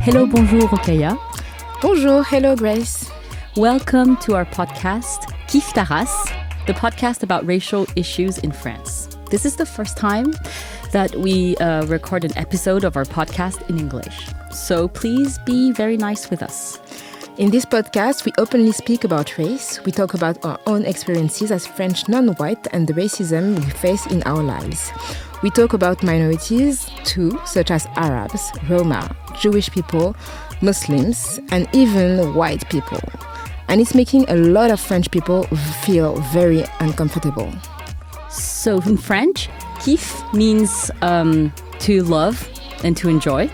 Hello, bonjour, Rokhaya. Bonjour, hello, Grace. Welcome to our podcast, Kiffe, the podcast about racial issues in France. This is the first time that we record an episode of our podcast in English. So please be very nice with us. In this podcast, we openly speak about race. We talk about our own experiences as French non-white and the racism we face in our lives. We talk about minorities too, such as Arabs, Roma, Jewish people, Muslims, and even white people. And it's making a lot of French people feel very uncomfortable. So in French, kiffe means to love and to enjoy.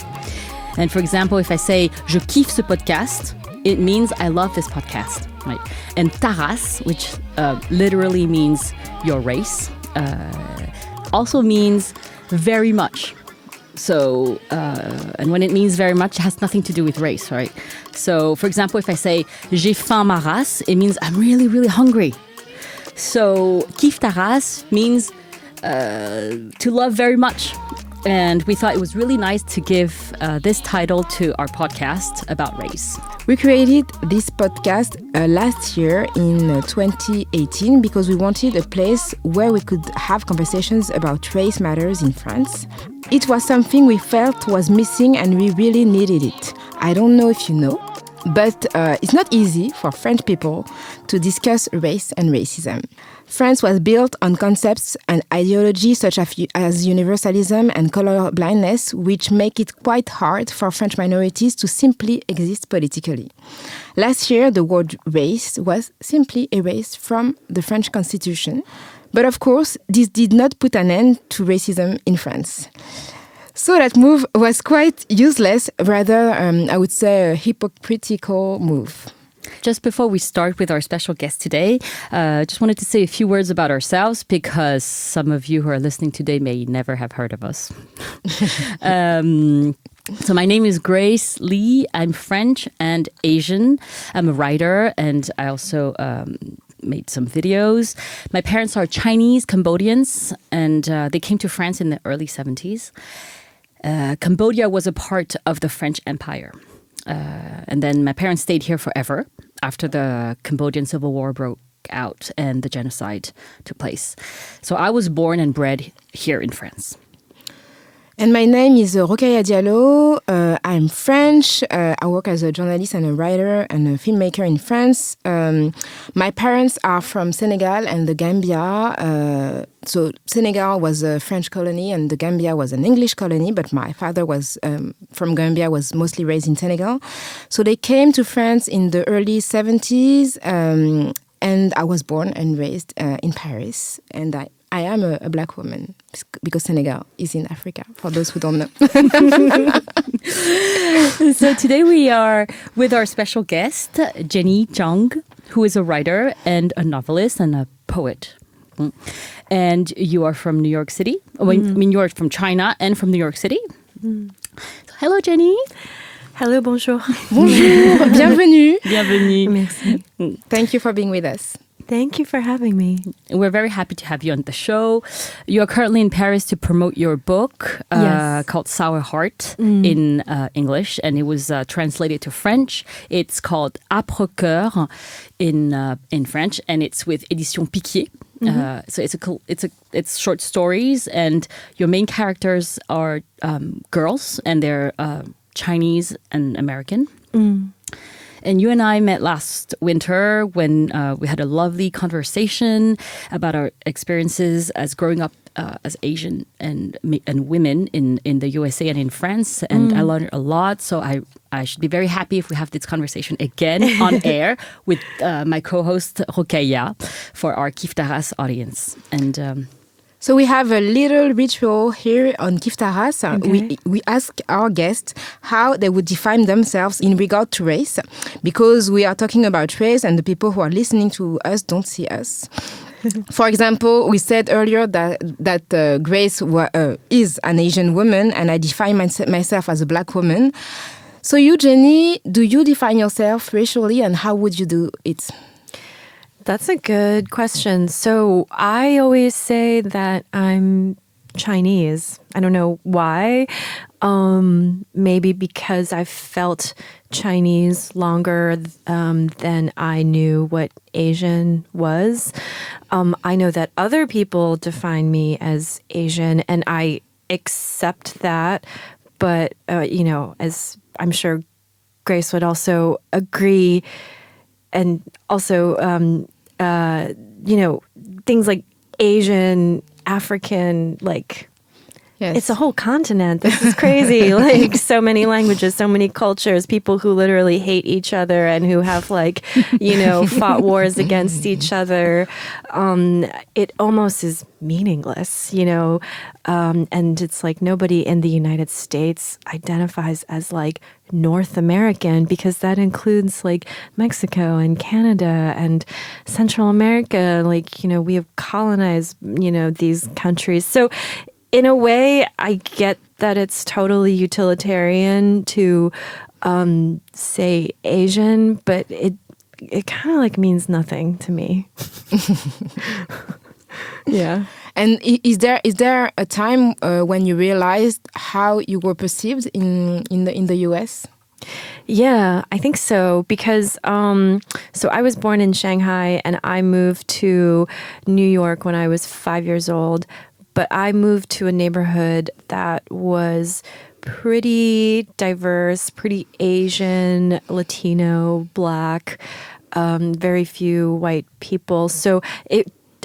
And for example, if I say je kiffe ce podcast, it means I love this podcast, right? And taras, which literally means your race, also means very much. So, and when it means very much, it has nothing to do with race, right? So, for example, if I say j'ai faim ma race, it means I'm really, really hungry. So, kiffe ta race means to love very much. And we thought it was really nice to give this title to our podcast about race. We created this podcast last year in 2018 because we wanted a place where we could have conversations about race matters in France. It was something we felt was missing and we really needed it. I don't know if you know, but it's not easy for French people to discuss race and racism. France was built on concepts and ideologies such as universalism and colorblindness, which make it quite hard for French minorities to simply exist politically. Last year, the word race was simply erased from the French Constitution. But of course, this did not put an end to racism in France. So that move was quite useless, rather, I would say, a hypocritical move. Just before we start with our special guest today, just wanted to say a few words about ourselves because some of you who are listening today may never have heard of us. So my name is Grace Lee. I'm French and Asian. I'm a writer and I also made some videos. My parents are Chinese, Cambodians, and they came to France in the early 70s. Cambodia was a part of the French Empire. And then my parents stayed here forever after the Cambodian Civil War broke out and the genocide took place. So I was born and bred here in France. And my name is Rokhaya Diallo. I'm French. I work as a journalist and a writer and a filmmaker in France. My parents are from Senegal and the Gambia. So Senegal was a French colony and the Gambia was an English colony, but my father was from Gambia, was mostly raised in Senegal. So they came to France in the early 70s and I was born and raised in Paris. And I am a black woman because Senegal is in Africa, for those who don't know. So today we are with our special guest, Jenny Zhang, who is a writer and a novelist and a poet. And you are from New York City. I mean, you're from China and from New York City. So, hello, Jenny. Hello, bonjour. Bonjour, bienvenue. Bienvenue. Merci. Thank you for being with us. Thank you for having me. We're very happy to have you on the show. You are currently in Paris to promote your book called Sour Heart in English, and it was translated to French. It's called Âpre Cœur in French, and it's with Édition Piquier. So it's short stories, and your main characters are girls, and they're Chinese and American. And you and I met last winter when we had a lovely conversation about our experiences as growing up as Asian and women in the USA and in France. And I learned a lot. So I should be very happy if we have this conversation again on air with my co-host Rokhaya for our Kiffe ta race audience. And so we have a little ritual here on Kiffe ta race. Okay. We ask our guests how they would define themselves in regard to race, because we are talking about race and the people who are listening to us don't see us. For example, we said earlier that Grace is an Asian woman and I define myself as a black woman. So you, Jenny, do you define yourself racially and how would you do it? That's a good question. So I always say that I'm Chinese. I don't know why. Maybe because I felt Chinese longer than I knew what Asian was. I know that other people define me as Asian, and I accept that. But, as I'm sure Grace would also agree, and also, things like Asian, African, like, Yes. it's a whole continent. This is crazy. Like, so many languages, so many cultures, people who literally hate each other and who have, like, fought wars against each other. It almost is meaningless, and it's like nobody in the United States identifies as, like, North American, because that includes, like, Mexico and Canada and Central America. Like, we have colonized, these countries. So in a way, I get that it's totally utilitarian to say Asian, but it kind of like means nothing to me. Yeah. And is there a time when you realized how you were perceived in the US? Yeah, I think so, because so I was born in Shanghai and I moved to New York when I was 5 years old. But I moved to a neighborhood that was pretty diverse, pretty Asian, Latino, Black, very few white people. So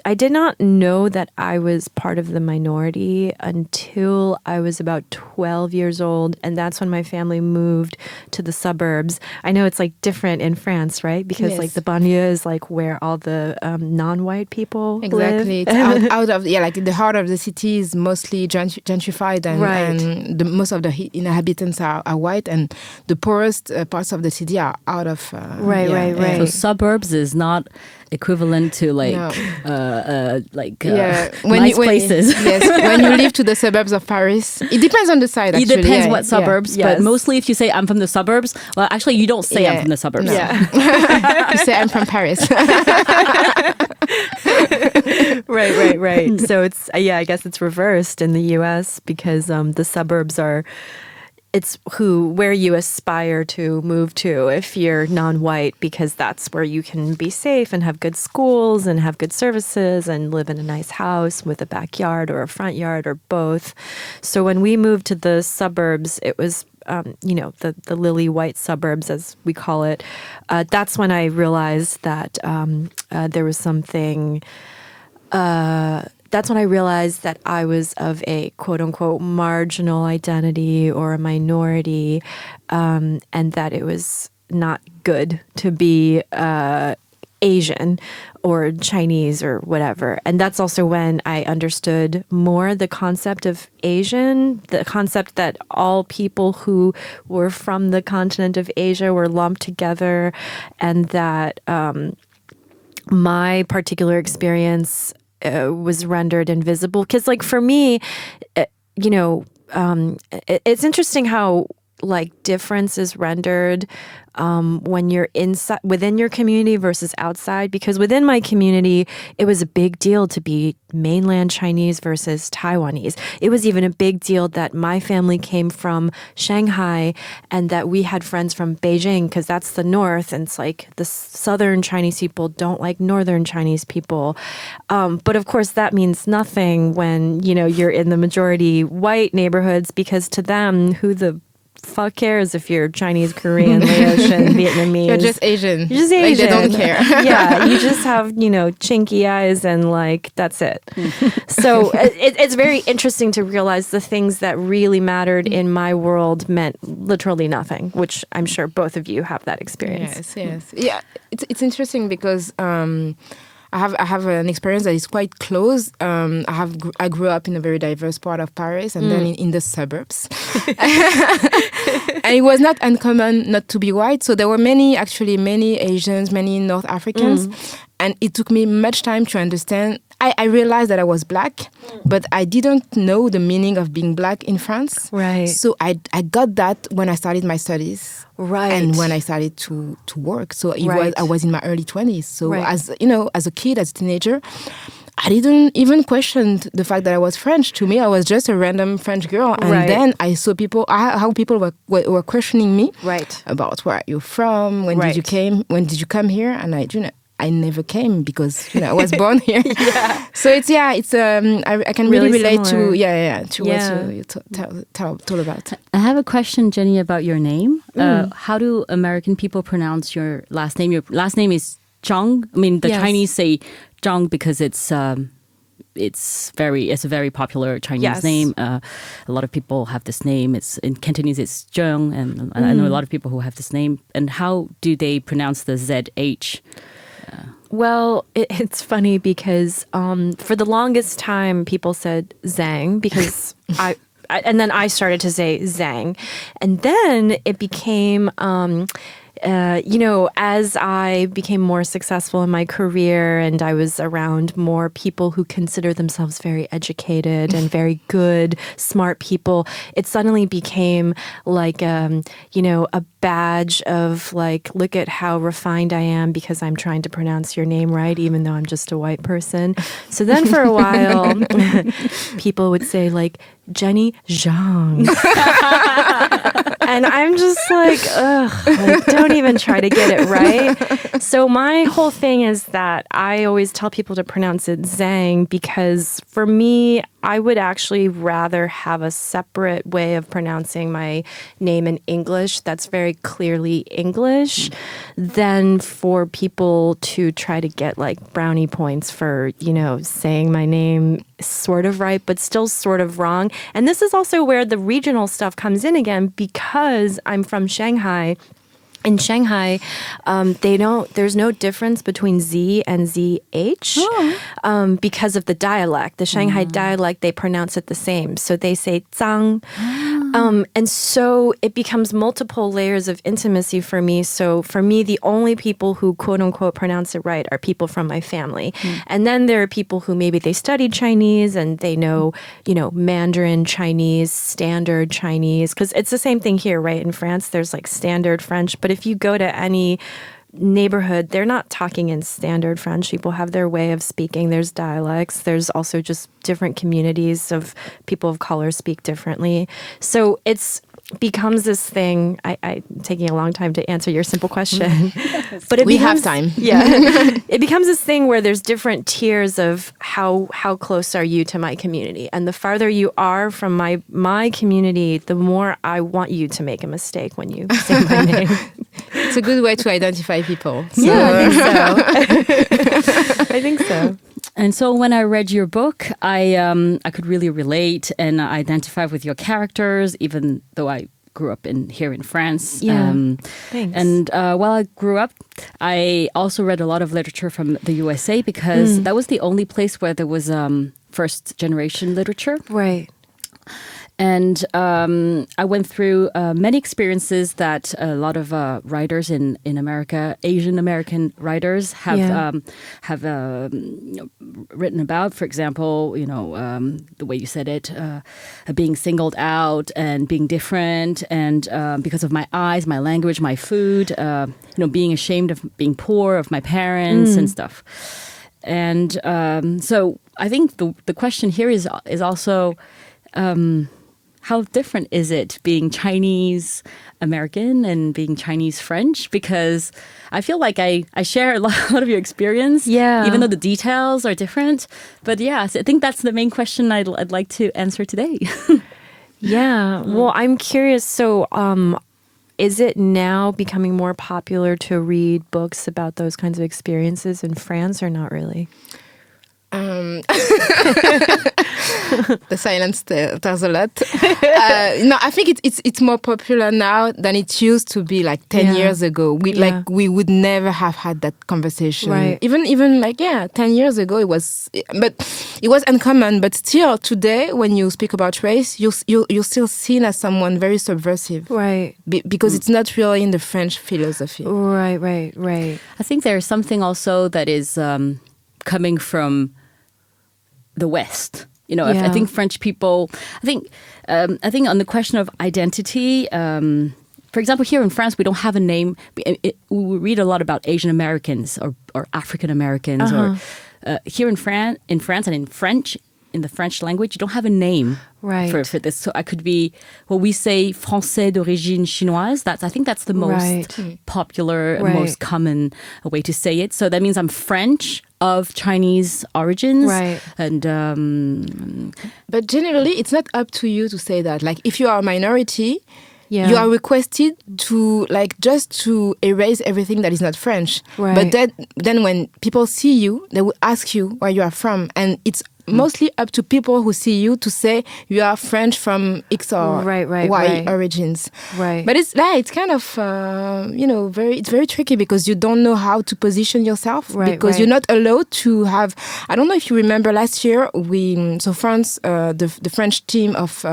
I did not know that I was part of the minority until I was about 12 years old. And that's when my family moved to the suburbs. I know it's like different in France, right? Because Yes. like the banlieue is like where all the non-white people Exactly. live. It's out of, like the heart of the city is mostly gentrified, and, Right. and most of the inhabitants are white, and the poorest parts of the city are out of... Right. So suburbs is not equivalent to like nice places. Yes, when you live to the suburbs of Paris, it depends on the side. It Actually. depends Yeah, what suburbs, Yes. but mostly if you say I'm from the suburbs, well, actually you don't say I'm Yeah. from the suburbs. No. Yeah. You say I'm from Paris. Right. So it's, I guess it's reversed in the US because the suburbs are, it's where you aspire to move to if you're non-white, because that's where you can be safe and have good schools and have good services and live in a nice house with a backyard or a front yard or both. So when we moved to the suburbs, it was the lily white suburbs, as we call it. That's when I realized that there was something. That's when I realized that I was of a quote unquote marginal identity or a minority, and that it was not good to be Asian or Chinese or whatever. And that's also when I understood more the concept of Asian, the concept that all people who were from the continent of Asia were lumped together, and that my particular experience was rendered invisible. Because, like, for me, it's interesting how, like, difference is rendered when you're inside within your community versus outside. Because within my community, it was a big deal to be mainland Chinese versus Taiwanese. It was even a big deal that my family came from Shanghai and that we had friends from Beijing, because that's the north, and it's like the southern Chinese people don't like northern Chinese people. But of course, that means nothing when you're in the majority white neighborhoods, because to them, who the fuck cares if you're Chinese, Korean, Laotian, Vietnamese? You're just Asian. You're just Like, Asian. they don't care. Yeah, you just have, chinky eyes and, like, that's it. So it's very interesting to realize the things that really mattered in my world meant literally nothing, which I'm sure both of you have that experience. Yes. Yeah, it's interesting because I have an experience that is quite close. I grew up in a very diverse part of Paris, and then in the suburbs. And it was not uncommon not to be white. So there were many Asians, many North Africans. And it took me much time to understand. I realized that I was Black, but I didn't know the meaning of being Black in France. Right. So I got that when I started my studies. Right. And when I started to work. So Right. I was in my early 20s. So Right. as a kid, as a teenager, I didn't even question the fact that I was French. To me, I was just a random French girl. And then I saw how people were questioning me about where you're from, when did you come here? And I never came because I was born here. So I can really relate to what you talk about. I have a question, Jenny, about your name. How do American people pronounce your last name? Your last name is Zhang. I mean, the Chinese say Zhang because it's a very popular Chinese name. A lot of people have this name. It's in Cantonese. It's Zhuang, and I know a lot of people who have this name. And how do they pronounce the ZH? Well, it's funny because for the longest time, people said Zhang because and then I started to say Zhang. And then it became, as I became more successful in my career and I was around more people who consider themselves very educated and very good, smart people, it suddenly became like, a badge of like, look at how refined I am because I'm trying to pronounce your name right, even though I'm just a white person. So then for a while, people would say like, Jenny Zhang. And I'm just like, don't even try to get it right. So my whole thing is that I always tell people to pronounce it Zhang because for me, I would actually rather have a separate way of pronouncing my name in English that's very clearly English than for people to try to get like brownie points for, saying my name sort of right, but still sort of wrong. And this is also where the regional stuff comes in again because I'm from Shanghai. In Shanghai, there's no difference between Z and ZH because of the dialect. The Shanghai dialect, they pronounce it the same. So they say zang. And so it becomes multiple layers of intimacy for me. So for me, the only people who quote unquote pronounce it right are people from my family. And then there are people who maybe they studied Chinese and they know, Mandarin Chinese, standard Chinese. Because it's the same thing here, right? In France, there's like standard French. But if you go to any neighborhood, they're not talking in standard French. People have their way of speaking. There's dialects. There's also just different communities of people of color speak differently. So it's becomes this thing. I'm taking a long time to answer your simple question. But we have time. Yeah. It becomes this thing where there's different tiers of how close are you to my community. And the farther you are from my community, the more I want you to make a mistake when you say my name. It's a good way to identify people. So. Yeah, I think so. I think so. And so when I read your book, I could really relate and identify with your characters, even though I grew up here in France. Yeah, thanks. And while I grew up, I also read a lot of literature from the USA because that was the only place where there was first generation literature. Right. And I went through many experiences that a lot of writers in America, Asian American writers, have written about. For example, the way you said it, being singled out and being different, and because of my eyes, my language, my food, being ashamed of being poor, of my parents and stuff. And so I think the question here is also. How different is it being Chinese American and being Chinese French? Because I feel like I share a lot of your experience, even though the details are different. But yeah, so I think that's the main question I'd like to answer today. Yeah, well, I'm curious. So is it now becoming more popular to read books about those kinds of experiences in France or not really? The silence tells a lot. No, I think it's more popular now than it used to be like 10 years ago. We would never have had that conversation. Right. Even 10 years ago it was uncommon. But still today, when you speak about race, you're still seen as someone very subversive. Right. Because it's not really in the French philosophy. Right. I think there's something also that is coming from the West. I think French people. I think on the question of identity. For example, here in France, we don't have a name. We read a lot about Asian Americans or African Americans or here in France and in French, in the French language, you don't have a name for this. So I could be, well, we say français d'origine chinoise. I think that's the most popular, most common way to say it. So that means I'm French of Chinese origins. Right. And but generally, it's not up to you to say that. Like, if you are a minority, you are requested to just to erase everything that is not French. Right. But then when people see you, they will ask you where you are from, and it's mostly up to people who see you to say you are French from X or Y origins. Right. But it's kind of it's very tricky because you don't know how to position yourself because you're not allowed to have. I don't know if you remember last year France, the French team of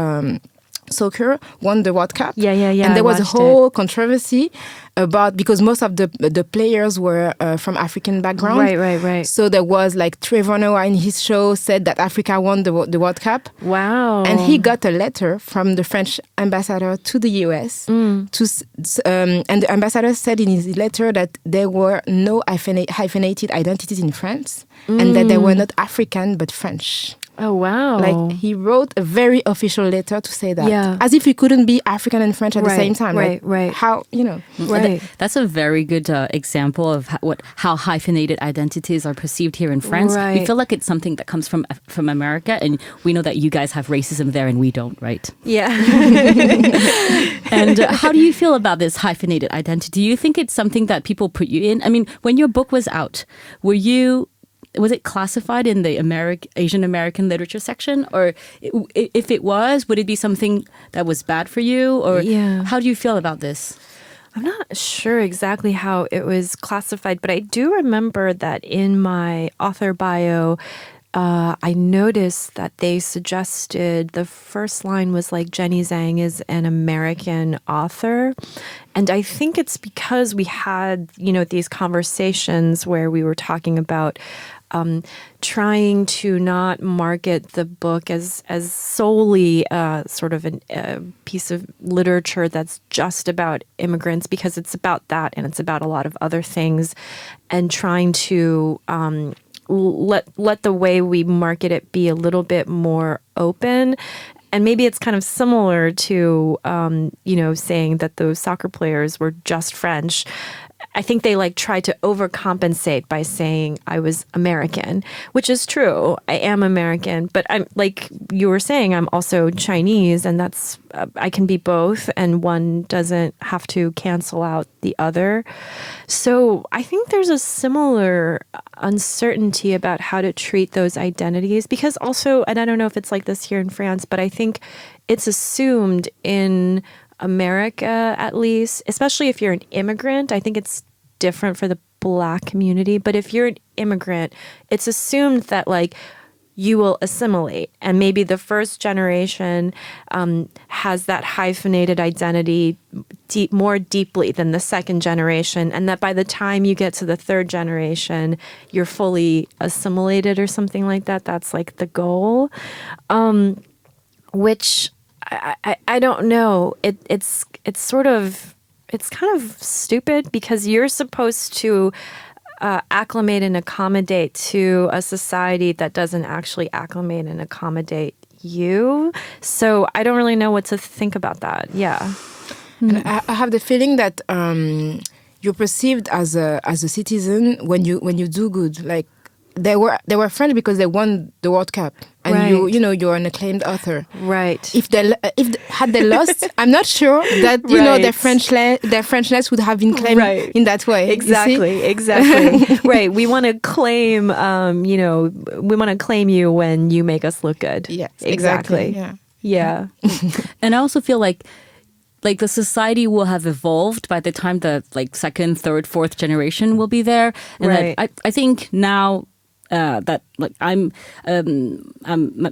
soccer won the World Cup. Yeah. And there was a whole controversy about, because most of the players were from African background. Right. So there was Trevor Noah in his show said that Africa won the World Cup. Wow. And he got a letter from the French ambassador to the US. And the ambassador said in his letter that there were no hyphenated identities in France and that they were not African but French. Oh, wow. He wrote a very official letter to say that. Yeah. As if he couldn't be African and French at the same time. Right. How, Right. That's a very good example of how hyphenated identities are perceived here in France. Right. We feel like it's something that comes from America, and we know that you guys have racism there and we don't, right? Yeah. And how do you feel about this hyphenated identity? Do you think it's something that people put you in? I mean, when your book was out, was it classified in the Asian American literature section? Or if it was, would it be something that was bad for you? Or how do you feel about this? I'm not sure exactly how it was classified, but I do remember that in my author bio, I noticed that they suggested the first line was Jenny Zhang is an American author. And I think it's because we had, these conversations where we were talking about trying to not market the book as solely sort of a piece of literature that's just about immigrants, because it's about that and it's about a lot of other things, and trying to let the way we market it be a little bit more open. And maybe it's kind of similar to, saying that those soccer players were just French. I think they tried to overcompensate by saying I was American, which is true. I am American, but I'm, like you were saying, I'm also Chinese, and that's I can be both, and one doesn't have to cancel out the other. So I think there's a similar uncertainty about how to treat those identities, because also, and I don't know if it's like this here in France, but I think it's assumed in America, at least, especially if you're an immigrant. I think it's different for the Black community, but if you're an immigrant, it's assumed that you will assimilate, and maybe the first generation has that hyphenated identity more deeply than the second generation, and that by the time you get to the third generation, you're fully assimilated or something like that. That's the goal, which I don't know. It's kind of stupid, because you're supposed to acclimate and accommodate to a society that doesn't actually acclimate and accommodate you. So I don't really know what to think about that. Yeah. And I have the feeling that you're perceived as a citizen when you do good. They were French because they won the World Cup, and right. you're an acclaimed author. Right. If had they lost, I'm not sure that right. their Frenchness would have been claimed right. in that way. Exactly. Right. We want to claim, we want to claim you when you make us look good. Yes, exactly. Yeah. And I also feel like the society will have evolved by the time the second, third, fourth generation will be there. And right. I think now that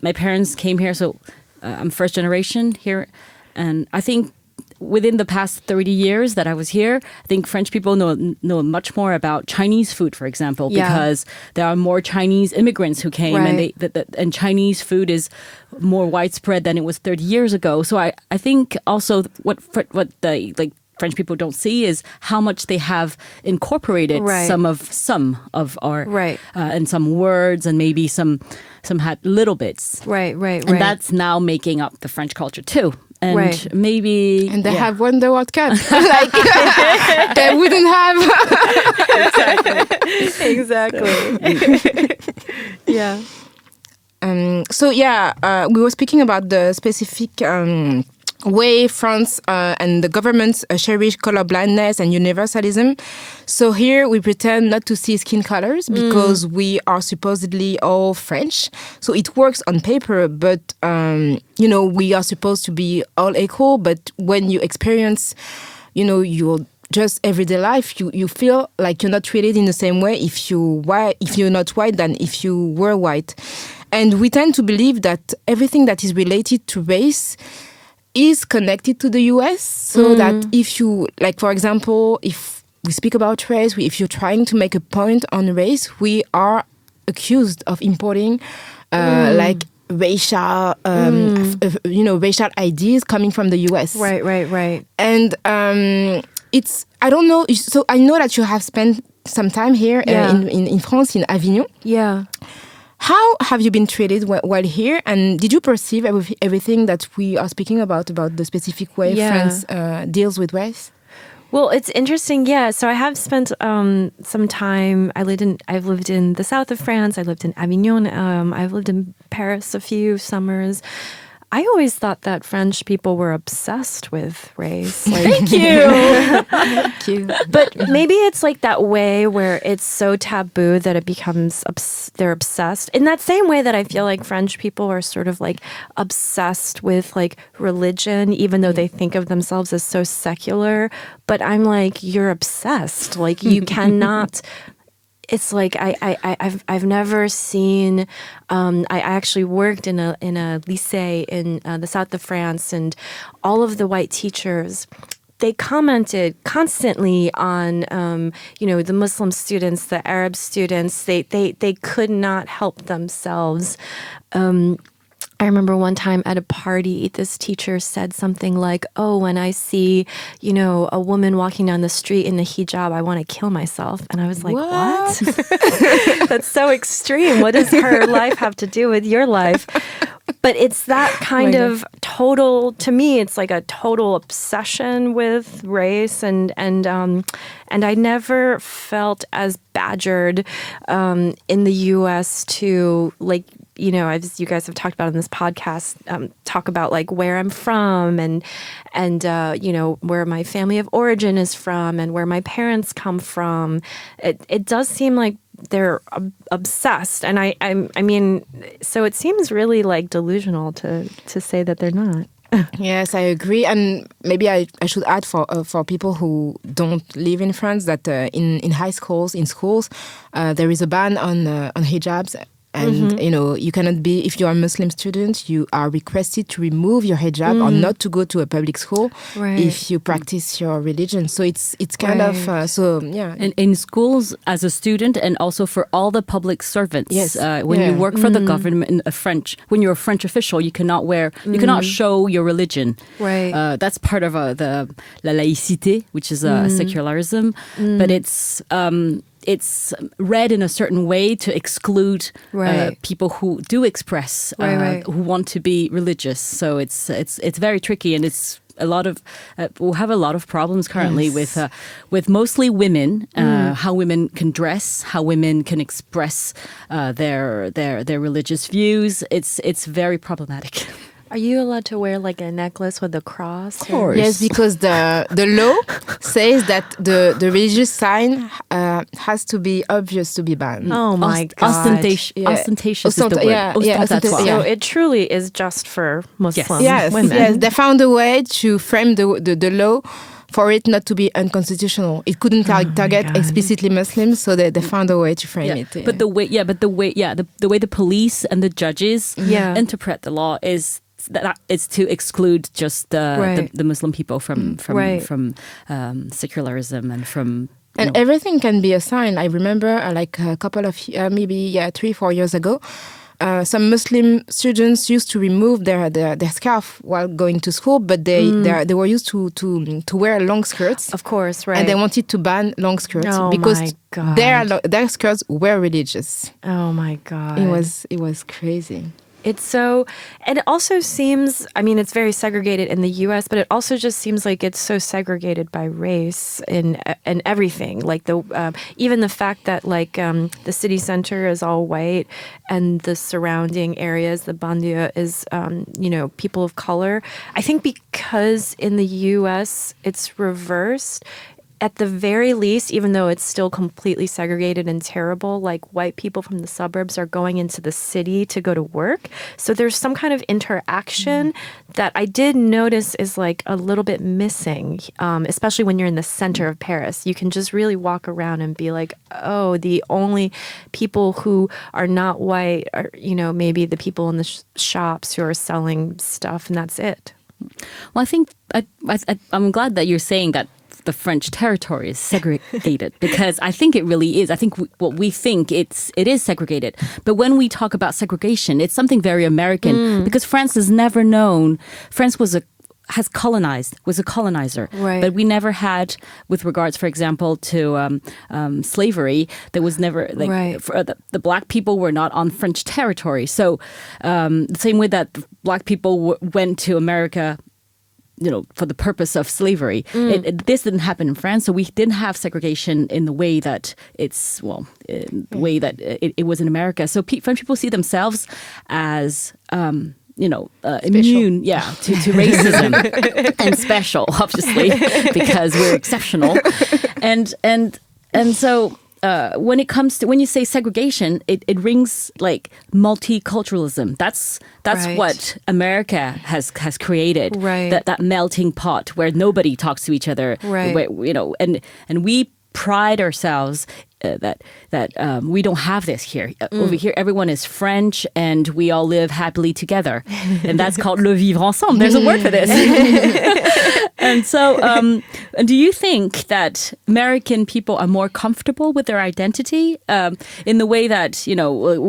my parents came here, so I'm first generation here, and I think within the past 30 years that I was here, I think French people know much more about Chinese food, for example, because there are more Chinese immigrants who came, right. and Chinese food is more widespread than it was 30 years ago. So I think also what the French people don't see is how much they have incorporated some of our and some words and maybe some had little bits. Right. And that's now making up the French culture too. And maybe... And they have won the World Cup. Like, they wouldn't have... Exactly. Yeah. We were speaking about the specific way France and the governments cherish colorblindness and universalism. So here we pretend not to see skin colors because we are supposedly all French. So it works on paper, but we are supposed to be all equal. But when you experience, your just everyday life, you feel like you're not treated in the same way if you're not white than if you were white. And we tend to believe that everything that is related to race is connected to the US, so that if you, like, for example, if we speak about race, if you're trying to make a point on race, we are accused of importing like racial, racial ideas coming from the US. Right. And it's, I don't know, so I know that you have spent some time here in France, in Avignon. Yeah. How have you been treated while here? And did you perceive everything that we are speaking about the specific way France deals with race? Well, it's interesting. Yeah. So I have spent some time. I've lived in the south of France. I lived in Avignon. I've lived in Paris a few summers. I always thought that French people were obsessed with race. Like, Thank you. Thank you. But maybe it's like that way where it's so taboo that it becomes, they're obsessed. In that same way that I feel like French people are sort of like obsessed with like religion, even though they think of themselves as so secular. But I'm like, you're obsessed. Like you cannot... It's like I've never seen. I actually worked in a lycée in the south of France, and all of the white teachers, they commented constantly on the Muslim students, the Arab students. They could not help themselves. I remember one time at a party, this teacher said something like, "Oh, when I see, a woman walking down the street in the hijab, I want to kill myself." And I was like, what? That's so extreme. What does her life have to do with your life? But it's that kind of total, to me, it's like a total obsession with race. And I never felt as badgered in the U.S. to, like, as you guys have talked about in this podcast, talk about like where I'm from and where my family of origin is from and where my parents come from. It does seem like they're obsessed, and I mean, so it seems really like delusional to say that they're not. Yes, I agree, and maybe I should add for people who don't live in France that in high schools, in schools, there is a ban on hijabs. And, you cannot be, if you are a Muslim student, you are requested to remove your hijab or not to go to a public school if you practice your religion. So it's kind of, In schools as a student and also for all the public servants. Yes. When you work for the government, when you're a French official, you cannot you cannot show your religion. Right. That's part of the la laïcité, which is secularism. But it's read in a certain way to exclude people who do express, who want to be religious. So it's very tricky, and it's a lot of we'll have a lot of problems currently with mostly women, how women can dress, how women can express their religious views. It's very problematic. Are you allowed to wear like a necklace with a cross? Of course. Yes, because the law says that the religious sign has to be obvious to be banned. Oh my God. Ostentatious is the word. Ostentatoire. So it truly is just for Muslim women. Yes, they found a way to frame the law for it not to be unconstitutional. It couldn't target explicitly Muslims, so they found a way to frame it. Yeah. But the way the police and the judges interpret the law is that it's to exclude just the Muslim people from secularism and from. And everything can be a sign. I remember like a couple of 3-4 years ago, some Muslim students used to remove their scarf while going to school, but they were used to wear long skirts. Of course, right. And they wanted to ban long skirts because their skirts were religious. Oh my God. It was crazy. It's so, and it also seems, I mean, it's very segregated in the U.S., but it also just seems like it's so segregated by race in everything. Like even the fact that the city center is all white and the surrounding areas, the banlieue is, people of color. I think because in the U.S. it's reversed. At the very least, even though it's still completely segregated and terrible, like white people from the suburbs are going into the city to go to work. So there's some kind of interaction that I did notice is like a little bit missing, especially when you're in the center of Paris. You can just really walk around and be like, oh, the only people who are not white are, maybe the people in the shops who are selling stuff, and that's it. Well, I think I'm glad that you're saying that the French territory is segregated because I think it really is. I think what we think it is segregated. But when we talk about segregation, it's something very American because France has never known. France was a colonizer. Right. But we never had, with regards, for example, to slavery, there was never, the black people were not on French territory. So the same way that black people went to America, for the purpose of slavery. This didn't happen in France, so we didn't have segregation in the way that it was in America. So French people see themselves as immune, to racism and special, obviously, because we're exceptional. And so when you say segregation, it rings like multiculturalism. That's right. What America has created. Right. That melting pot where nobody talks to each other. Right. Where, and we pride ourselves that we don't have this here. Over here, everyone is French and we all live happily together. And that's called le vivre ensemble. There's a word for this. And so, do you think that American people are more comfortable with their identity in the way that,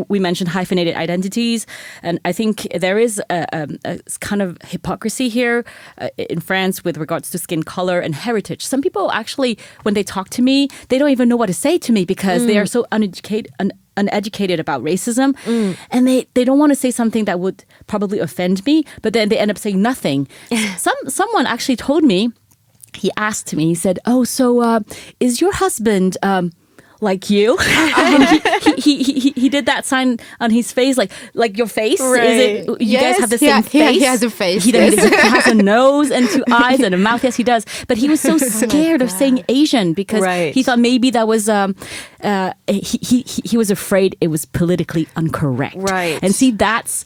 we mentioned hyphenated identities? And I think there is a kind of hypocrisy here in France with regards to skin color and heritage. Some people actually, when they talk to me, they don't even know what to say to me because they are so uneducated about racism, and they don't want to say something that would probably offend me, but then they end up saying nothing. Someone actually told me, he asked me, he said, "Oh, so is your husband like you?" And he did that sign on his face, like your face. Right. Is it? You guys have the same face. He has a face. He has a nose and two eyes and a mouth. Yes, he does. But he was so scared of saying Asian because he thought maybe that was he was afraid it was politically incorrect. Right. And see, that's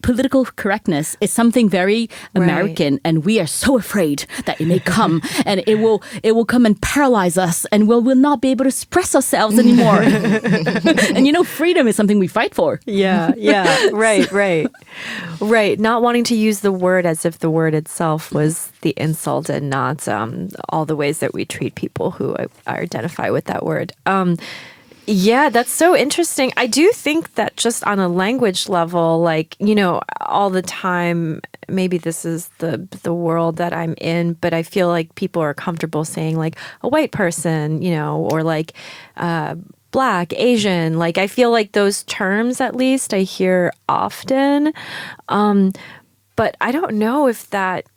political correctness is something very American, and we are so afraid that it may come and it will come and paralyze us, and we'll not be able to express ourselves anymore. And freedom is something we fight for. Yeah, right. Not wanting to use the word as if the word itself was the insult and not all the ways that we treat people who identify with that word. Yeah, that's so interesting. I do think that just on a language level, all the time, maybe this is the world that I'm in, but I feel like people are comfortable saying like a white person, or like Black, Asian. I feel like those terms, at least, I hear often. But I don't know if that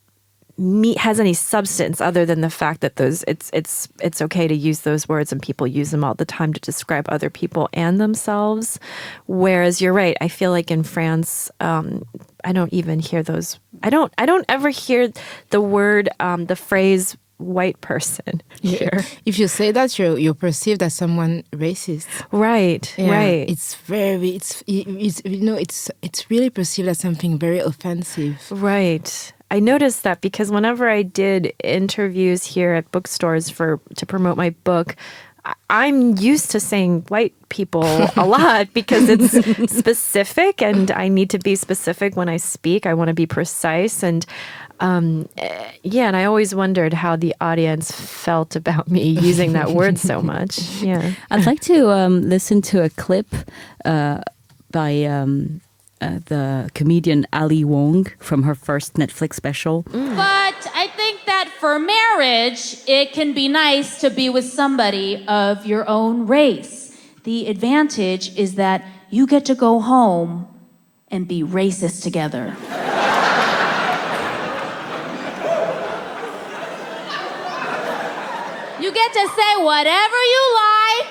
has any substance other than the fact that it's okay to use those words and people use them all the time to describe other people and themselves. Whereas you're right, I feel like in France, I don't even hear those. I don't ever hear the word, the phrase white person here. If you say that, you're perceived as someone racist. Right, yeah, right. It's really perceived as something very offensive. Right. I noticed that because whenever I did interviews here at bookstores to promote my book, I'm used to saying white people a lot because it's specific and I need to be specific when I speak. I want to be precise. And and I always wondered how the audience felt about me using that word so much. Yeah. I'd like to listen to a clip by the comedian Ali Wong from her first Netflix special. But I think that for marriage, it can be nice to be with somebody of your own race. The advantage is that you get to go home and be racist together. You get to say whatever you like.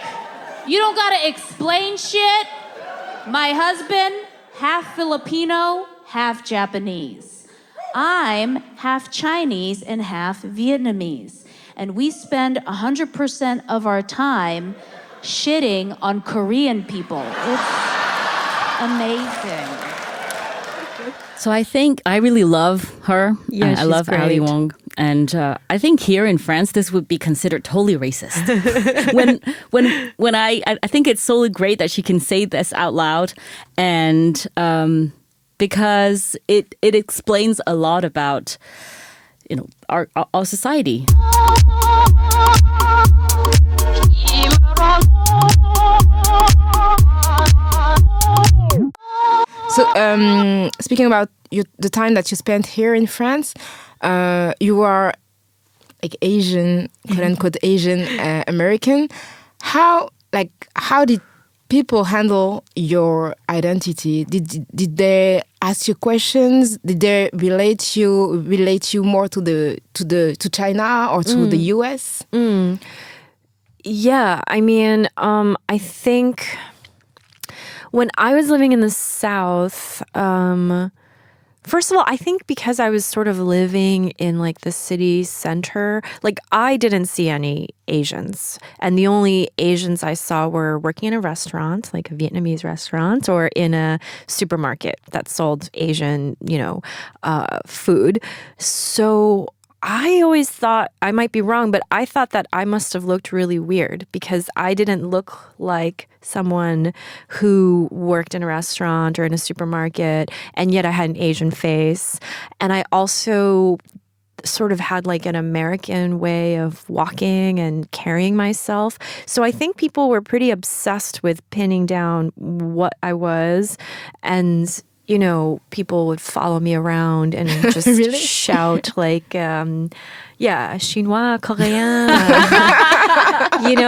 You don't gotta explain shit. My husband, half Filipino, half Japanese. I'm half Chinese and half Vietnamese. And we spend 100% of our time shitting on Korean people. It's amazing. So I think I really love her. Yeah, I love she's Ali great. Wong. And I think here in France, this would be considered totally racist. when I think it's so great that she can say this out loud, and because it explains a lot about our society. So, speaking about the time that you spent here in France, you are like Asian, quote unquote Asian American. How did people handle your identity? Did they ask you questions? Did they relate you more to China or to the US? Yeah, I mean, I think when I was living in the South, first of all, I think because I was sort of living in like the city center, like I didn't see any Asians. And the only Asians I saw were working in a restaurant, like a Vietnamese restaurant, or in a supermarket that sold Asian, food. So I always thought, I might be wrong, but I thought that I must have looked really weird because I didn't look like someone who worked in a restaurant or in a supermarket, and yet I had an Asian face. And I also sort of had like an American way of walking and carrying myself. So I think people were pretty obsessed with pinning down what I was, and people would follow me around and just Really? shout like, Chinois, Korean,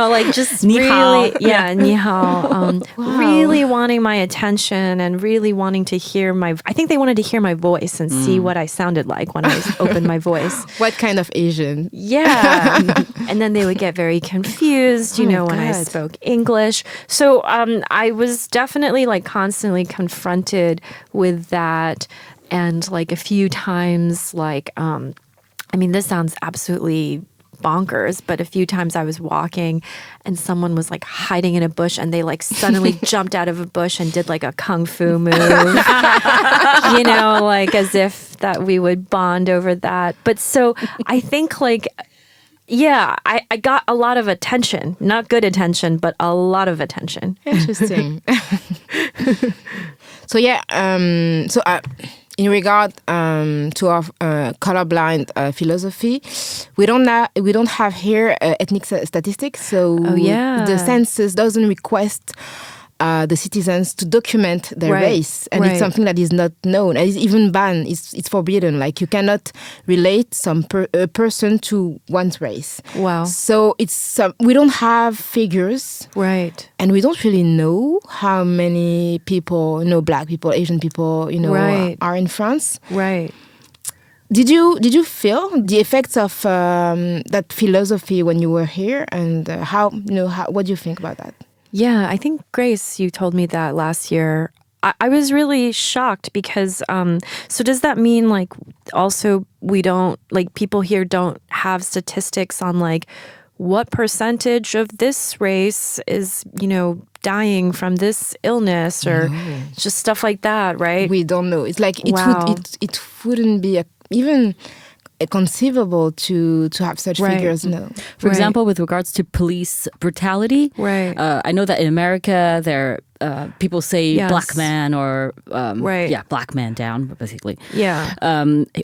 like just Ni hao. really, ni hao, Wow. really wanting my attention and really wanting to hear I think they wanted to hear my voice and see what I sounded like when I opened my voice. What kind of Asian? Yeah. And then they would get very confused, Oh my when I God. spoke English. So I was definitely like constantly confronted with that. And like a few times, like, this sounds absolutely bonkers, but a few times I was walking and someone was like hiding in a bush and they like suddenly jumped out of a bush and did like a kung fu move, like as if that we would bond over that. But so I think like, I got a lot of attention, not good attention, but a lot of attention. Interesting. So in regard to our colorblind philosophy, we don't have here ethnic statistics. So the census doesn't request the citizens to document their race, and it's something that is not known. And it's even banned. It's forbidden. Like you cannot relate a person to one's race. Wow. So we don't have figures, Right. and we don't really know how many people, Black people, Asian people, are in France. Right. Did you feel the effects of that philosophy when you were here, and what do you think about that? Yeah, I think, Grace, you told me that last year. I was really shocked because, so does that mean like also we don't, like people here don't have statistics on like what percentage of this race is, dying from this illness or just stuff like that, right? We don't know. It's like Wow. it wouldn't be even conceivable to have such figures. No. For example, with regards to police brutality, Right. I know that in America, people say Yes. black man or Right. black man down, basically. Yeah.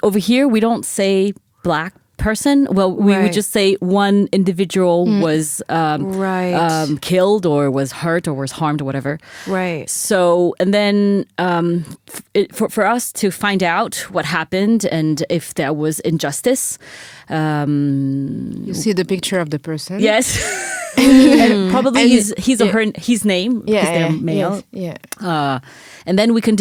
Over here, we don't say black person. Well, we would just say one individual was killed or was hurt or was harmed or whatever. Right. So, and then for us to find out what happened and if there was injustice. You see the picture of the person. Yes. And probably his or her his name. Yeah, because they're male. Yes, yeah. And then we can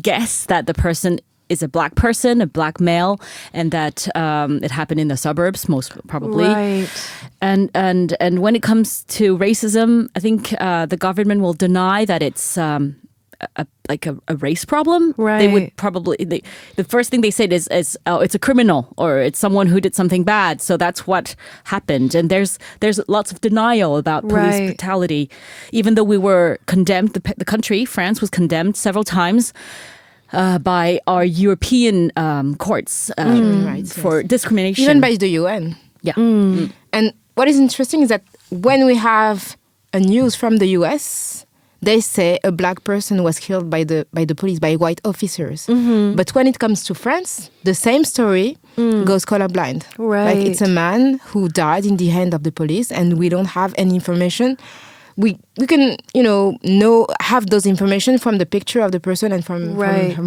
guess that the person is a black person, a black male, and that it happened in the suburbs, most probably. Right. And when it comes to racism, I think the government will deny that it's a race problem. Right. They would probably the first thing they said is oh, it's a criminal or it's someone who did something bad. So that's what happened. And there's lots of denial about police brutality, even though we were condemned. The country, France, was condemned several times. By our European courts for discrimination. Even by the UN. Yeah. And what is interesting is that when we have a news from the US, they say a black person was killed by the police, by white officers. But when it comes to France, the same story goes colorblind. Right. Like it's a man who died in the hand of the police and we don't have any information. We can, have those information from the picture of the person and from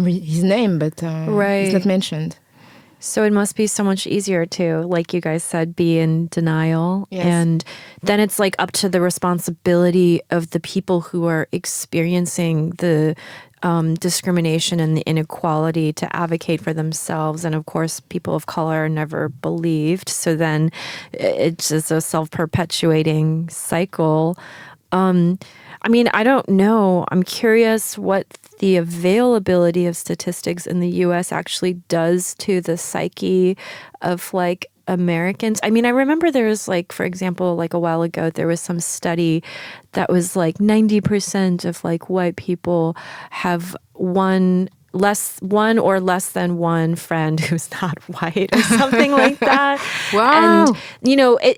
his name, but it's not mentioned. So it must be so much easier to, like you guys said, be in denial. Yes. And then it's like up to the responsibility of the people who are experiencing the discrimination and the inequality to advocate for themselves. And of course, people of color are never believed. So then it's just a self-perpetuating cycle. I don't know. I'm curious what the availability of statistics in the U.S. actually does to the psyche of Americans. I remember there was for example, a while ago, there was some study that was 90% of white people have one or less than one friend who's not white or something like that. Wow. And,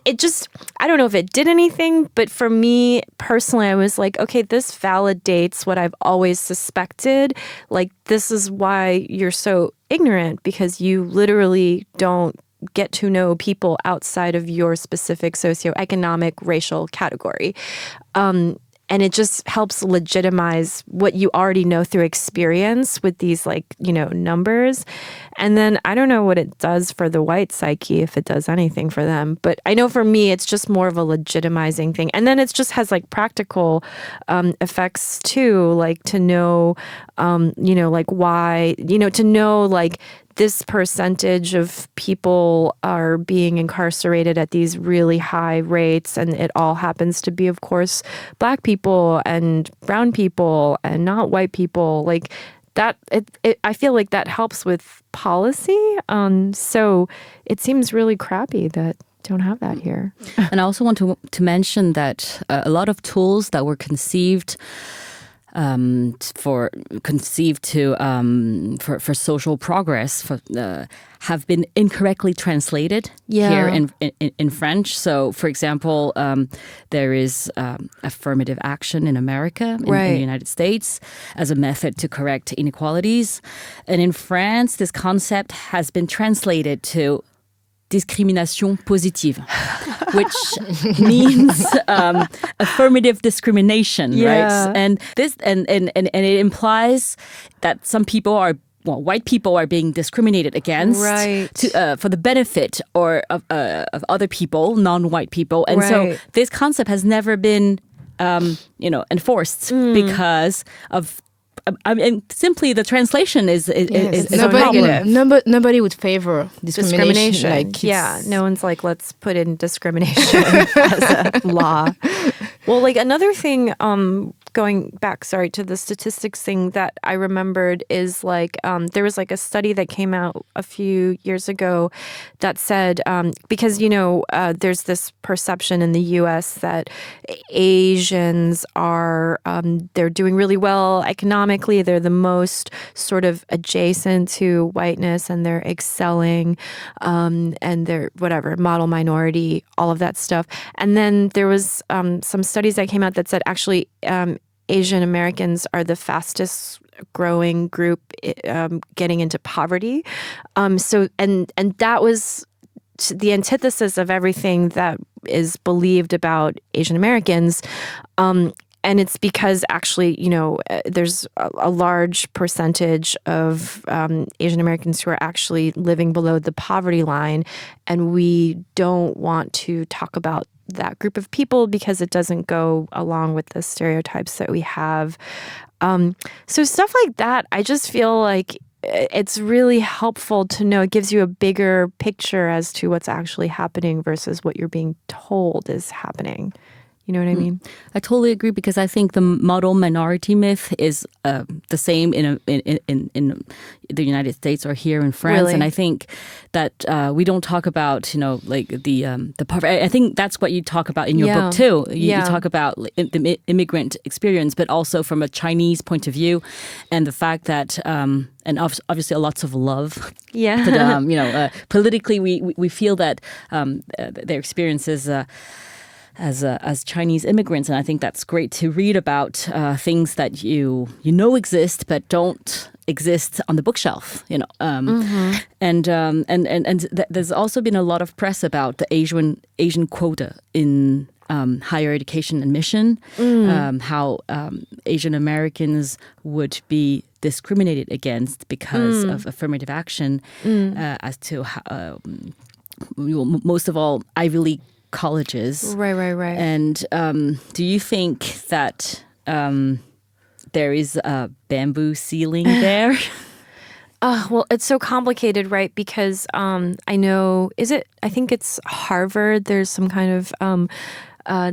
it just, I don't know if it did anything, but for me personally, I was like, okay, this validates what I've always suspected. This is why you're so ignorant, because you literally don't get to know people outside of your specific socioeconomic racial category. And it just helps legitimize what you already know through experience with these numbers. And then I don't know what it does for the white psyche, if it does anything for them. But I know for me, it's just more of a legitimizing thing. And then it just has practical effects too, to know, why, to know this percentage of people are being incarcerated at these really high rates, and it all happens to be, of course, black people and brown people and not white people. That, I feel like that helps with policy. So it seems really crappy that don't have that here. And I also want to mention that a lot of tools that were conceived for social progress have been incorrectly translated here in French. So, for example, there is affirmative action in America, in the United States, as a method to correct inequalities. And in France, this concept has been translated to discrimination positive, which means affirmative discrimination, right? And this and it implies that some people are white people are being discriminated against for the benefit of other people, non-white people, and so this concept has never been enforced because of. Simply the translation is nobody would favor discrimination. No one's let's put in discrimination as a law. Well, another thing, going back, to the statistics thing that I remembered is there was a study that came out a few years ago that said, because, there's this perception in the U.S. that Asians are, they're doing really well economically. They're the most sort of adjacent to whiteness and they're excelling, and they're model minority, all of that stuff. And then there was some studies that came out that said actually Asian Americans are the fastest growing group getting into poverty. So that was the antithesis of everything that is believed about Asian Americans. And it's because actually, there's a large percentage of Asian Americans who are actually living below the poverty line. And we don't want to talk about that group of people because it doesn't go along with the stereotypes that we have. So stuff like that, I just feel like it's really helpful to know. It gives you a bigger picture as to what's actually happening versus what you're being told is happening. You know what I mean? I totally agree, because I think the model minority myth is the same in the United States or here in France. Really? And I think that we don't talk about, like the poverty. I think that's what you talk about in your book too. You talk about the immigrant experience, but also from a Chinese point of view, and the fact that and obviously lots of love. Yeah. But politically, we feel that their experiences. As Chinese immigrants, and I think that's great to read about things that you know exist but don't exist on the bookshelf. And there's also been a lot of press about the Asian quota in higher education admission, how Asian Americans would be discriminated against because of affirmative action, as to how, most of all Ivy League colleges. Right. And do you think that there is a bamboo ceiling there? Well, it's so complicated, right? Because I think it's Harvard. There's some kind of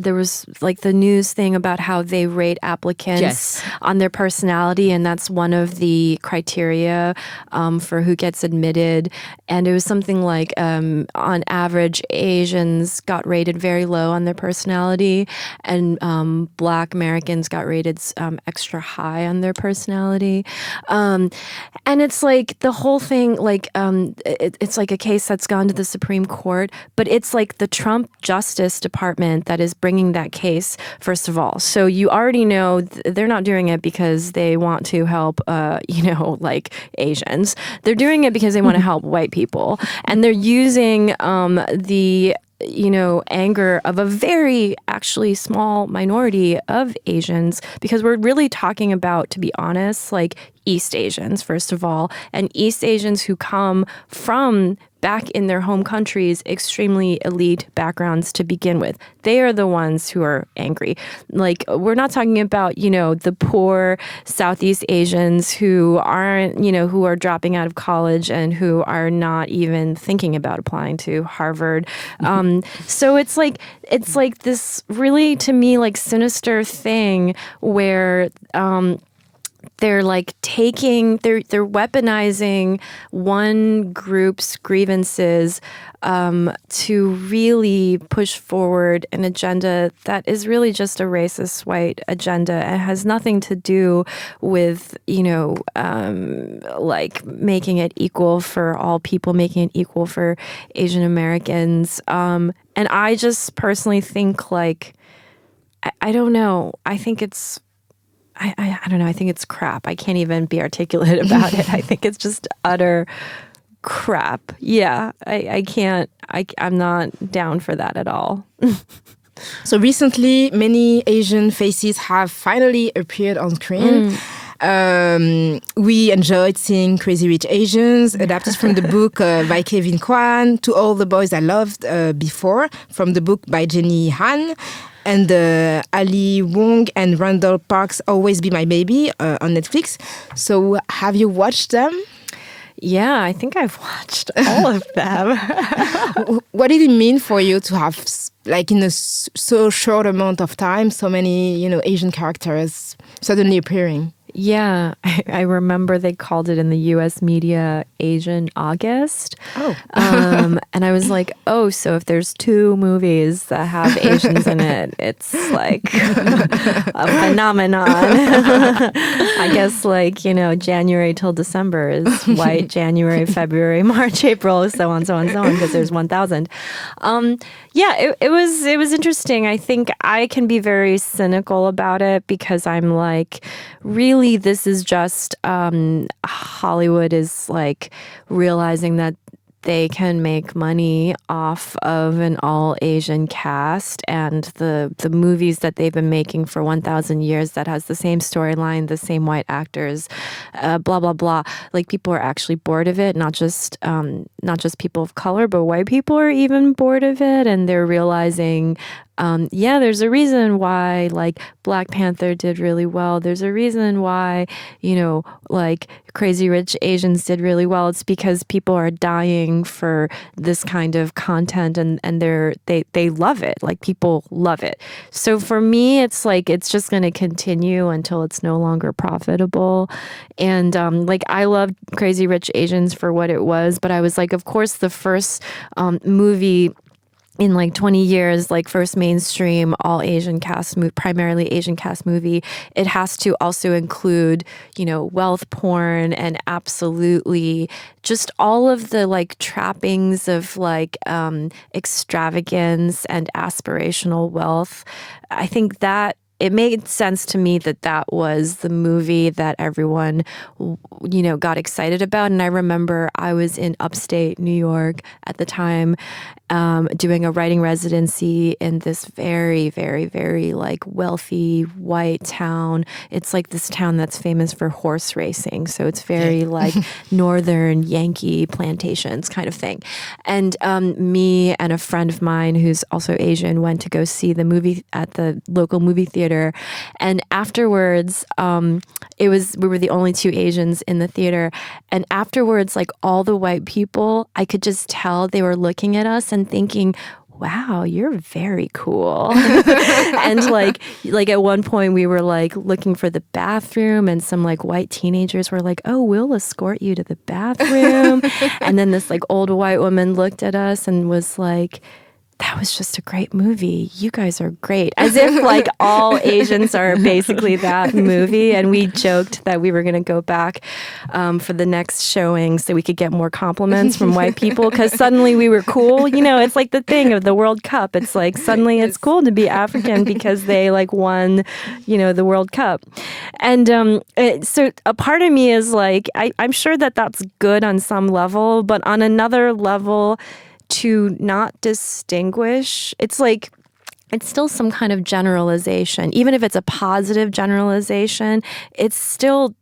there was like the news thing about how they rate applicants on their personality, and that's one of the criteria for who gets admitted. And it was something like, on average, Asians got rated very low on their personality, and Black Americans got rated extra high on their personality. And it's like the whole thing, like it's like a case that's gone to the Supreme Court, but it's like the Trump Justice Department that is bringing that case, first of all. So you already know they're not doing it because they want to help, like Asians. They're doing it because they want to help white people. And they're using the anger of a very actually small minority of Asians, because we're really talking about, to be honest, like East Asians, first of all, and East Asians who come from back in their home countries, extremely elite backgrounds to begin with. They are the ones who are angry. Like, we're not talking about, the poor Southeast Asians who aren't, who are dropping out of college and who are not even thinking about applying to Harvard. So it's like this really, to me, like sinister thing where, they're like they're weaponizing one group's grievances to really push forward an agenda that is really just a racist white agenda. It has nothing to do with, like making it equal for all people, making it equal for Asian Americans. And I just personally think, like, I don't know. I think it's I don't know. I think it's crap. I can't even be articulate about it. I think it's just utter crap. Yeah, I can't. I'm not down for that at all. So recently, many Asian faces have finally appeared on screen. We enjoyed seeing Crazy Rich Asians, adapted from the book by Kevin Kwan, To All the Boys I Loved Before, from the book by Jenny Zhang, and Ali Wong and Randall Park's Always Be My Baby on Netflix. So have you watched them? Yeah, I think I've watched all of them. What did it mean for you to have, like, in a so short amount of time, so many, Asian characters suddenly appearing? Yeah, I remember they called it in the U.S. media Asian August. Oh. And I was like, oh, so if there's 2 movies that have Asians in it, it's like a phenomenon. I guess, like, January till December is white, January, February, March, April, so on, because there's 1,000. Yeah, it was interesting. I think I can be very cynical about it because I'm like really really this is just Hollywood is like realizing that they can make money off of an all-Asian cast, and the movies that they've been making for 1,000 years that has the same storyline, the same white actors, blah, blah, blah. Like, people are actually bored of it, not just people of color, but white people are even bored of it, and they're realizing there's a reason why, like, Black Panther did really well. There's a reason why, like, Crazy Rich Asians did really well. It's because people are dying for this kind of content, and they love it. Like, people love it. So for me, it's like, it's just going to continue until it's no longer profitable. And like, I loved Crazy Rich Asians for what it was, but I was like, of course, the first movie in like 20 years, like first mainstream all Asian cast, primarily Asian cast movie, it has to also include, wealth porn and absolutely just all of the like trappings of like extravagance and aspirational wealth. I think that it made sense to me that was the movie that everyone, got excited about. And I remember I was in upstate New York at the time, doing a writing residency in this very, very, very like wealthy white town. It's like this town that's famous for horse racing. So it's very like northern Yankee plantations kind of thing. And me and a friend of mine who's also Asian went to go see the movie at the local movie theater. And afterwards, we were the only two Asians in the theater. And afterwards, like all the white people, I could just tell they were looking at us and thinking, wow, you're very cool. And like at one point we were like looking for the bathroom, and some like white teenagers were like, oh, we'll escort you to the bathroom. And then this like old white woman looked at us and was like, that was just a great movie. You guys are great. As if like all Asians are basically that movie. And we joked that we were going to go back for the next showing so we could get more compliments from white people, because suddenly we were cool. It's like the thing of the World Cup. It's like suddenly it's cool to be African because they like won, the World Cup. And so a part of me is like, I'm sure that that's good on some level, but on another level, to not distinguish, it's like, it's still some kind of generalization. Even if it's a positive generalization, it's still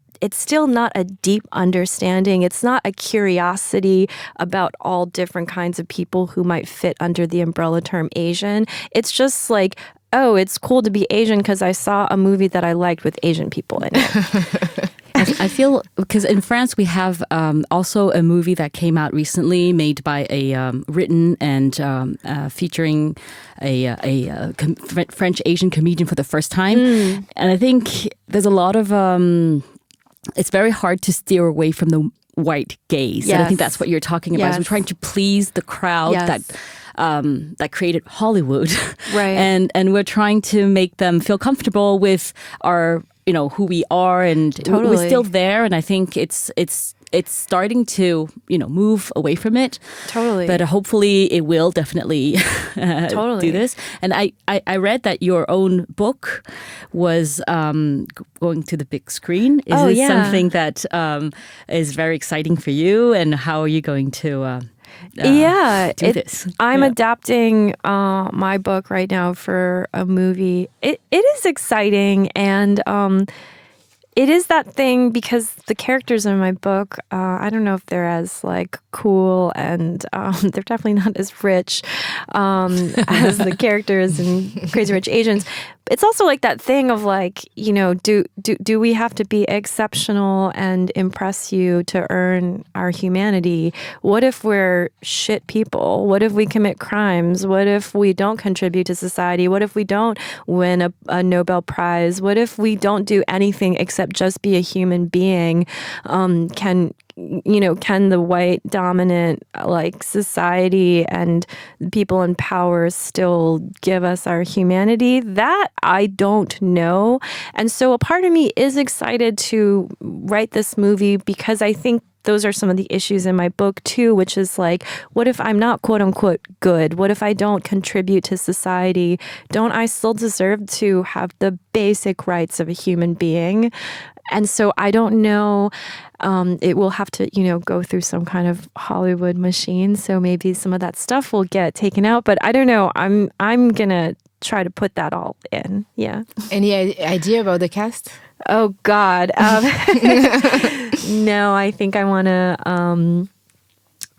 not a deep understanding. It's not a curiosity about all different kinds of people who might fit under the umbrella term Asian. It's just like, oh, it's cool to be Asian because I saw a movie that I liked with Asian people in it. I feel, because in France we have also a movie that came out recently, made by a written and featuring a French Asian comedian for the first time. And I think there's a lot of it's very hard to steer away from the white gaze. Yes. And I think that's what you're talking about. Yes. We're trying to please the crowd that created Hollywood, right? And we're trying to make them feel comfortable with our, who we are, and totally. We're still there. And I think it's starting to, move away from it. Totally. But hopefully it will definitely do this. And I read that your own book was going to the big screen. Is this something that is very exciting for you? And how are you going to do this? I'm adapting my book right now for a movie. It is exciting, and it is that thing because the characters in my book, I don't know if they're as like cool, and they're definitely not as rich as the characters in Crazy Rich Asians. It's also like that thing of like, do we have to be exceptional and impress you to earn our humanity? What if we're shit people? What if we commit crimes? What if we don't contribute to society? What if we don't win a Nobel Prize? What if we don't do anything except just be a human being? Can the white dominant like society and people in power still give us our humanity? That I don't know. And so a part of me is excited to write this movie because I think those are some of the issues in my book too, which is like, what if I'm not quote unquote good? What if I don't contribute to society? Don't I still deserve to have the basic rights of a human being? And so I don't know, it will have to, go through some kind of Hollywood machine. So maybe some of that stuff will get taken out, but I don't know. I'm going to try to put that all in. Yeah. Any idea about the cast? Oh, God. No, I think I want to...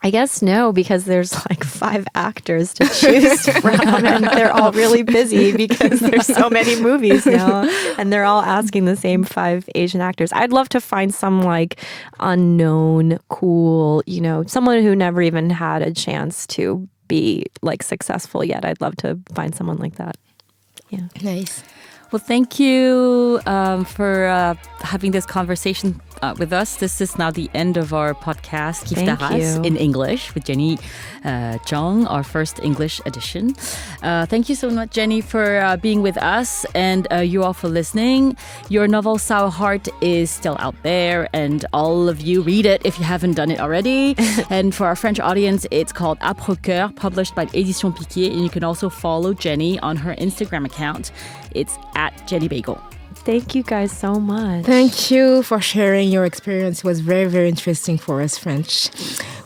I guess no, because there's like 5 actors to choose from, and they're all really busy because there's so many movies now, and they're all asking the same 5 Asian actors. I'd love to find some like unknown, cool, someone who never even had a chance to be like successful yet. I'd love to find someone like that. Yeah. Nice. Well, thank you for having this conversation with us. This is now the end of our podcast, Kiffe in English with Jenny Zhang, our first English edition. Thank you so much, Jenny, for being with us, and you all for listening. Your novel Sour Heart is still out there, and all of you read it if you haven't done it already. And for our French audience, it's called Après-Cœur, published by Édition Piquet, and you can also follow Jenny on her Instagram account. It's @JennyBagel. Thank you guys so much. Thank you for sharing your experience. It was very, very interesting for us French.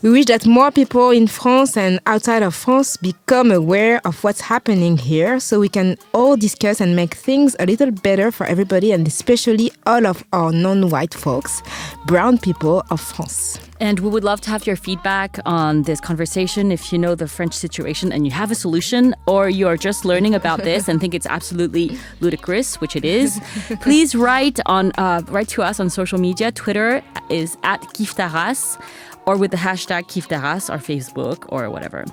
We wish that more people in France and outside of France become aware of what's happening here so we can all discuss and make things a little better for everybody, and especially all of our non-white folks, brown people of France. And we would love to have your feedback on this conversation. If you know the French situation and you have a solution, or you're just learning about this and think it's absolutely ludicrous, which it is, please write to us on social media. Twitter is @KiffeTaras, or with the hashtag KiffeTaras, or Facebook, or whatever.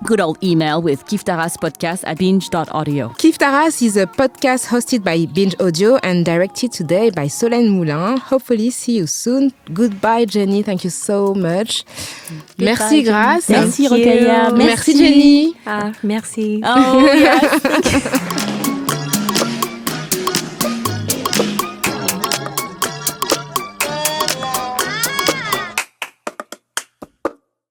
Good old email with kiffetaraspodcast@binge.audio. Kiffe Taras is a podcast hosted by Binge Audio and directed today by Solène Moulin. Hopefully see you soon. Goodbye, Jenny. Thank you so much. Goodbye, merci, Grace. Merci, Rokhaya. Merci, Jenny. Merci. Oh, yes.